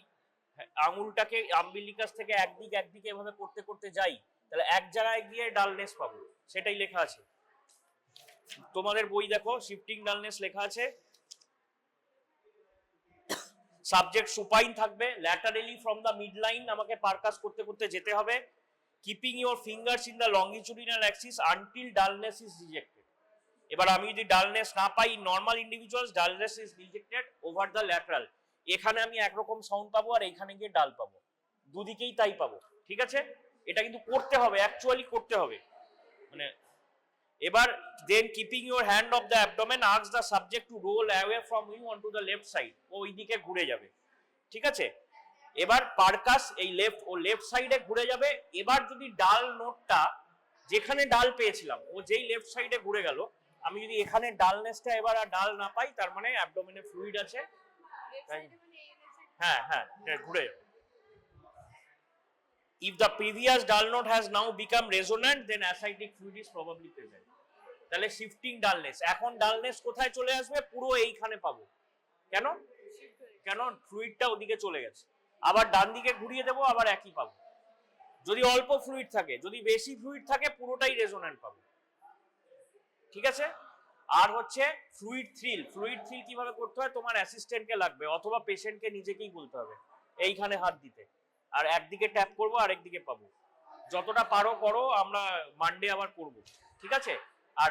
আঙুলটাকে আম্বিলিকাস থেকে একদিকে এভাবে করতে করতে যাই, তাহলে এক জায়গায় গিয়ে ডালনেস পাবো, সেটাই লেখা আছে। তোমাদের বই দেখো, শিফটিং ডালনেস লেখা আছে। সাবজেক্ট সুপাইন থাকবে, laterally from the mid line আমাকে পারকাস করতে করতে যেতে হবে, keeping your fingers in the longitudinal axis until dullness is rejected. এবার আমি যদি ডালনেস না পাই, normal individuals dullness is rejected over the lateral. এখানে আমি একরকম সাউন্ড পাবো, আর এইখানে গিয়ে ডাল পাবো, দুদিকেই তাই পাবো। ঠিক আছে, এটা কিন্তু করতে হবে, অ্যাকচুয়ালি করতে হবে। মানে এবার then keeping your hand off the abdomen, ask the subject to roll away from you on to the left side, ও ওই দিকে ঘুরে যাবে। ঠিক আছে, এবার পারকাস এই লেফট সাইডে ঘুরে যাবে। এবার যদি ডাল নোটটা যেখানে ডাল পেয়েছিলাম, ও যেই লেফট সাইডে ঘুরে গেল, আমি যদি এখানে ডালনেসটা এবার আর ডাল না পাই, তার মানে অ্যাবডোমেনে ফ্লুইড আছে। হ্যাঁ হ্যাঁ, ঘুরে যাবে। If the previous dull note has now become resonant, then ascitic fluid is probably present. তাহলে শিফটিং ডালনেস, এখন ডালনেস কোথায় চলে আসবে, পুরো এইখানে পাবো। কেন, ফ্লুইডটা ওদিকে চলে গেছে। আবার ডান দিকে ঘুরিয়ে দেবো, আবার একই পাবো। যদি অল্প ফ্লুইড থাকে, যদি বেশি ফ্লুইড থাকে, পুরোটাই রেজোন্যান্ট পাবো। ঠিক আছে, আর হচ্ছে ফ্লুইড থ্রিল কিভাবে করতে হয়, তোমার অ্যাসিস্ট্যান্টকে লাগবে, অথবা পেশেন্টকে নিজেকেই বলতে হবে এইখানে হাত দিতে, আর একদিকে ট্যাপ করবো, আর একদিকে পাবো। যতটা পারো করো, আমরা মানডে আবার করব। ঠিক আছে, আর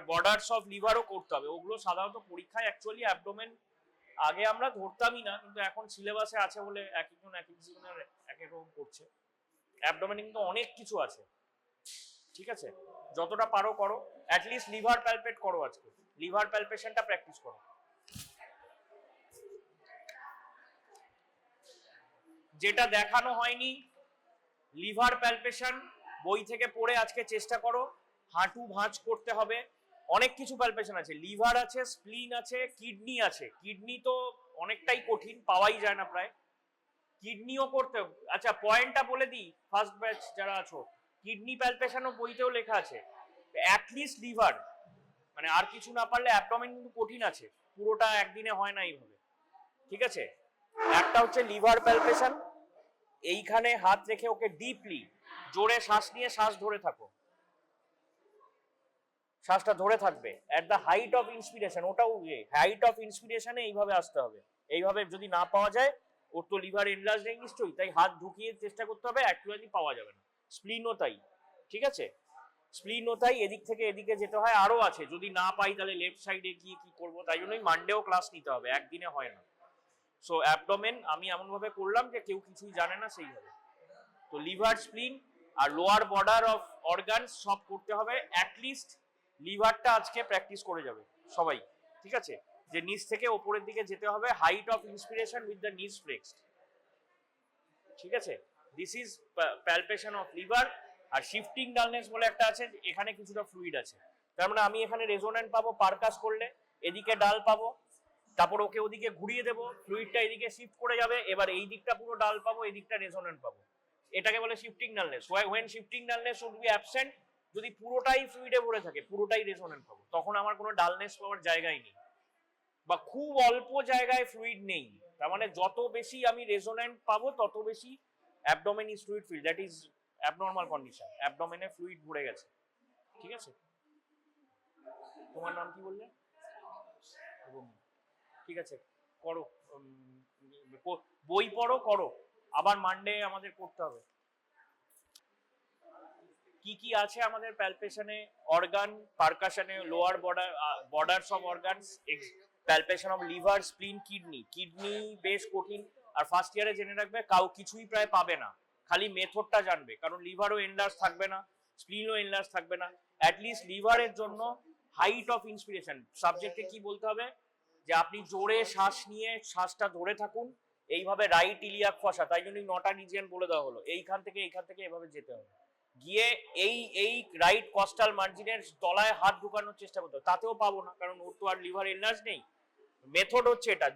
বর্ডারস অফ লিভারও করতে হবে। ওগুলো সাধারণত পরীক্ষায় অ্যাকচুয়ালি অ্যাবডোমেন আগে আমরা ধরতামই না, কিন্তু এখন সিলেবাসে আছে বলে এক এক জীবনের এক এক রকম করছে। অ্যাবডোমেনে কিন্তু অনেক কিছু আছে। ঠিক আছে, যতটা পারো করো, অ্যাটলিস্ট লিভার প্যালপেট করো, আজকে লিভার প্যালপেশনটা প্র্যাকটিস করো। যেটা দেখানো হয়নি, লিভার প্যালপেশন বই থেকে পড়ে আজকে চেষ্টা করো। হাঁটু ভাঁজ করতে হবে, অনেক কিছু প্যালপেশন আছে, লিভার আছে, স্প্লিন আছে, কিডনি আছে। কিডনি তো অনেকটাই কঠিন, পাওয়াই যায় না প্রায়, কিডনিও করতে হবে। আচ্ছা, পয়েন্টটা বলে দিই, ফার্স্ট ব্যাচ যারা আছো, কিডনি প্যালপেশনও বইতেও লেখা আছে। অ্যাটলিস্ট লিভার, মানে আর কিছু না পারলে অ্যাবডোমেন কিন্তু কঠিন আছে, পুরোটা একদিনে হয় না এইভাবে। ঠিক আছে, একটা হচ্ছে লিভার প্যালপেশন, এইখানে হাত রেখে ওকে ডিপলি জোরে শ্বাস নিয়ে শ্বাস ধরে থাকো, শ্বাসটা ধরে থাকবে at the height of inspiration. ওটাও হাইট অফ ইন্সপিরেশনে এইভাবে আসতে হবে। এইভাবে যদি না পাওয়া যায়, ওর তো লিভার এনলার্জ নেই নিশ্চয়ই, তাই হাত ঢুকিয়ে চেষ্টা করতে হবে, অ্যাকচুয়ালি পাওয়া যাবে না। স্প্লিনও তাই। ঠিক আছে, স্প্লিনও তাই, এদিক থেকে এদিকে যেতে হয়, আরো আছে। যদি না পাই তাহলে লেফট সাইডে গিয়ে কি করবো, তাই জন্যই মানডেও ক্লাস নিতে হবে, একদিনে হয় না। সো অ্যাবডোমেন আমি এমন ভাবে করলাম যে কেউ কিছুই জানে না সেইভাবে। তো লিভার, স্প্লিন আর লোয়ার বর্ডার অফ অর্গানস সব করতে হবে। অ্যাটলিস্ট লিভারটা আজকে প্র্যাকটিস করে যাবে সবাই। ঠিক আছে, যে নিচ থেকে ওপরের দিকে যেতে হবে, height of inspiration with the knees flexed. ঠিক আছে, this is palpation of liver. আর শিফটিং ডালনেস বলে একটা আছে, এখানে কিছুটা ফ্লুইড আছে, তার মানে আমি এখানে রেজোন্যান্ট পাবো, পারকাস করলে এদিকে ডাল পাবো, তারপর ওকে ওদিকে ঘুরিয়ে দেবো, ফ্লুইডটা এদিকে শিফট করে যাবে, এবার এই দিকটা পুরো ডাল পাবো, এই দিকটা রেজোন্যান্ট পাবো। এটাকে বলে shifting dullness. when shifting dullness should be absent, যদি পুরোটাই ফ্লুইডে ভরে থাকে পুরোটাই রেজোনেন্ট পাবো, তখন আমার কোনো ডালনেস পাওয়ার জায়গাই নেই, বা খুব অল্প জায়গায় ফ্লুইড নেই, তার মানে যত বেশি আমি রেজোনেন্ট পাবো তত বেশি abdomen is fluid fill, that is abnormal condition, অ্যাবডোমেনে ফ্লুইড ভরে গেছে। ঠিক আছে, তোমার নাম কি বললে? ঠিক আছে, করো, বই পড়ো, করো, আবার মানডে আমাদের করতে হবে। কি কি আছে আমাদের প্যালপেশনে? অর্গান, পারকাশনে lower borders of organs, palpation of liver, spleen, kidney. Kidney বেশ কঠিন, আর ফার্স্ট ইয়ারে জেনে রাখবে কাউ কিছুই প্রায় পাবে না, খালি মেথডটা জানবে, কারণ লিভারও এনলার্জ থাকবে না, স্প্লিনও এনলার্জ থাকবে না। অ্যাটলিস্ট লিভারের জন্য হাইট অফ ইন্সপিরেশন সাবজেক্টে কি বলতে হবে, যে আপনি জোরে শ্বাস নিয়ে শ্বাসটা ধরে থাকুন, এইভাবে রাইট ইলিয়াক ফসা, তাই জন্য 9টা রিজিয়ন বলে দেওয়া হলো, এইখান থেকে এভাবে যেতে হবে, গিয়ে এই রাইট কস্টাল মার্জিনের তলায় হাত ঢুকানোর চেষ্টা করতে হবে, তাতেও পাবো না, কারণ ওর তো আর লিভার এনলার্জ নেই। মেথড হচ্ছে এটা,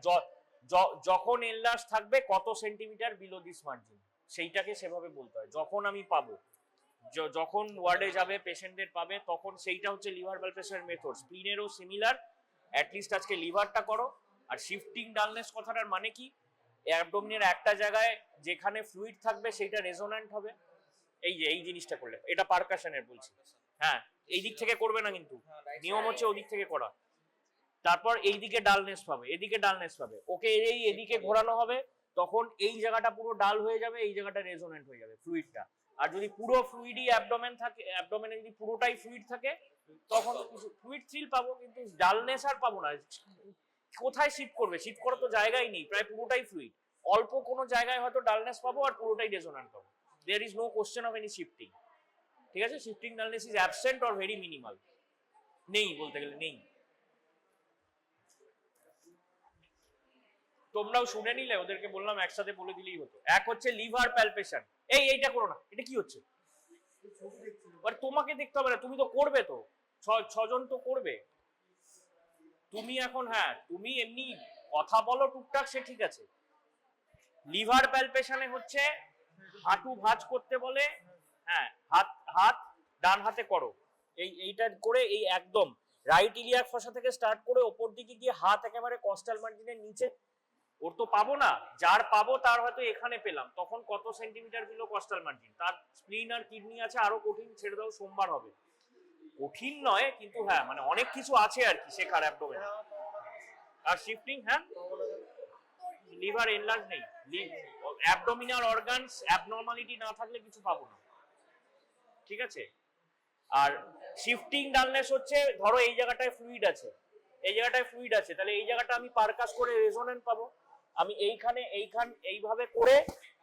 যখন এনলার্জ থাকবে কত সেন্টিমিটার বিলো দিস মার্জিন, সেইটাকে সেভাবে বলতে হয়। যখন আমি পাবো, যখন ওয়ার্ডে যাবে পেশেন্টদের পাবে, তখন সেইটা হচ্ছে লিভার প্যালপেশনের মেথড। স্প্লিনেরও সিমিলার, অ্যাটলিস্ট আজকে লিভারটা করো। আর শিফটিং ডালনেস কথাটার মানে কি, অ্যাবডোমিনের একটা জায়গায় যেখানে ফ্লুইড থাকবে সেইটা রেজোন্যান্ট হবে, এই জিনিসটা করলে, এটা পারকাশনের বলছি। হ্যাঁ, এই দিক থেকে করবে না, কিন্তু নিয়ম হচ্ছে ওদিক থেকে করা। তারপর এইদিকে ডালনেস পাবে, এদিকে ডালনেস পাবে, ওকে এদিকে ঘোরানো হবে, তখন এই জায়গাটা পুরো ডাল হয়ে যাবে, এই জায়গাটা রেজোনেন্ট হয়ে যাবে ফ্লুইডটা। আর যদি পুরো ফ্লুইডই অ্যাবডোমেন থাকে, অ্যাবডোমেনে যদি পুরোটাই ফ্লুইড থাকে, তখন কিছু ফ্লুইড থ্রিল পাবো, কিন্তু ডালনেস আর পাবো না। কোথায় শিফট করবে? শিফট করার তো জায়গাই নেই, প্রায় পুরোটাই ফ্লুইড। অল্প কোনো জায়গায় হয়তো ডালনেস পাবো আর পুরোটাই রেজোনেন্ট পাবো। There is no question of any shifting. ঠিক আছে, shifting dullness is absent or very minimal, নেই বলতে গেলে নেই। তোমরাও শুনে নিলে, ওদেরকে বললাম একসাথে বলে দিলেই হতো। এক হচ্ছে লিভার প্যালপেশন, এইটা করো না, এটা কি হচ্ছে? তোমাকে দেখতে হবে না, তুমি তো করবে, তো 6 জন তো করবে। তুমি এখন, হ্যাঁ তুমি এমনি কথা বলো টুকটাক, সে ঠিক আছে। লিভার প্যালপেশনে হচ্ছে হাঁটু ভাঁজ করতে বলে, হ্যাঁ হাত ডান হাতে করো, এইটা করে এই একদম রাইট ইলিয়াক ফসা থেকে স্টার্ট করে ওপর দিকে গিয়ে হাত একেবারে কস্টাল মার্জিনের নিচে। ওর তো পাবো না, যার পাবো তার হয়তো এখানে পেলাম, তখন কত সেন্টিমিটার বিলো কস্টাল মার্জিন, তার স্প্লিন আর কিডনি আছে, আরো কঠিন, ছেড়ে দাও, সোমবার হবে। কঠিন নয়, কিন্তু হ্যাঁ মানে অনেক কিছু আছে আর কি শেখার অ্যাবডোমেন। আর শিফটিং, হ্যাঁ লিভার এনলার্জ নেই, অ্যাবডোমিনাল অর্গানস অ্যাবনর্মালিটি না থাকলে কিছু পাবো না। ঠিক আছে, আর শিফটিং ডালনেস হচ্ছে, ধরো এই জায়গাটায় ফ্লুইড আছে, তাহলে এই জায়গাটা আমি পারকাস করে রেজোনেন্ট পাবো, আমি এইভাবে করে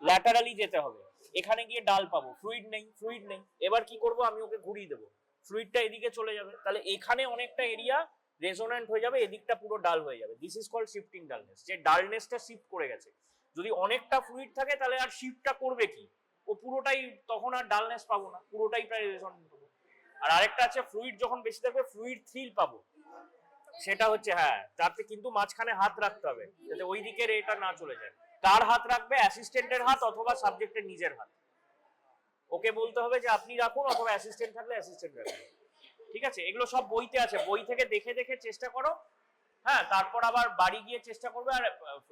ল্যাটারালি যেতে হবে, এখানে গিয়ে ডাল পাবো, ফ্লুইড নেই। এবার কি করব, আমি ওকে ঘুরিয়ে দেবো, ফ্লুইডটা এদিকে চলে যাবে, তাহলে এখানে অনেকটা এরিয়া রেজোনেন্ট হয়ে যাবে, এদিকটা পুরো ডাল হয়ে যাবে। This is called shifting dullness, যে ডালনেসটা শিফট করে গেছে। যদি অনেকটা ফ্লুইড থাকে তাহলে আর শিফটটা করবে কি, ও পুরোটাই, তখন আর ডালনেস পাবো না, পুরোটাই প্রায় রেজোনেন্ট পাবো। আর আরেকটা আছে, ফ্লুইড যখন বেশি থাকবে ফ্লুইড থ্রিল পাবো, সেটা হচ্ছে, হ্যাঁ তাতে কিন্তু মাঝখানে হাত রাখতে হবে, যাতে ওই দিকের এটা না চলে যায়। কার হাত রাখবে? অ্যাসিস্ট্যান্টের হাত অথবা সাবজেক্টের নিজের হাত। ওকে বলতে হবে যে আপনি রাখুন, অথবা অ্যাসিস্ট্যান্ট থাকলে অ্যাসিস্ট্যান্ট রাখুন। ঠিক আছে, এগুলো সব বইতে আছে, বই থেকে দেখে চেষ্টা করো। হ্যাঁ, তারপর আবার বাড়ি গিয়ে চেষ্টা করবে। আর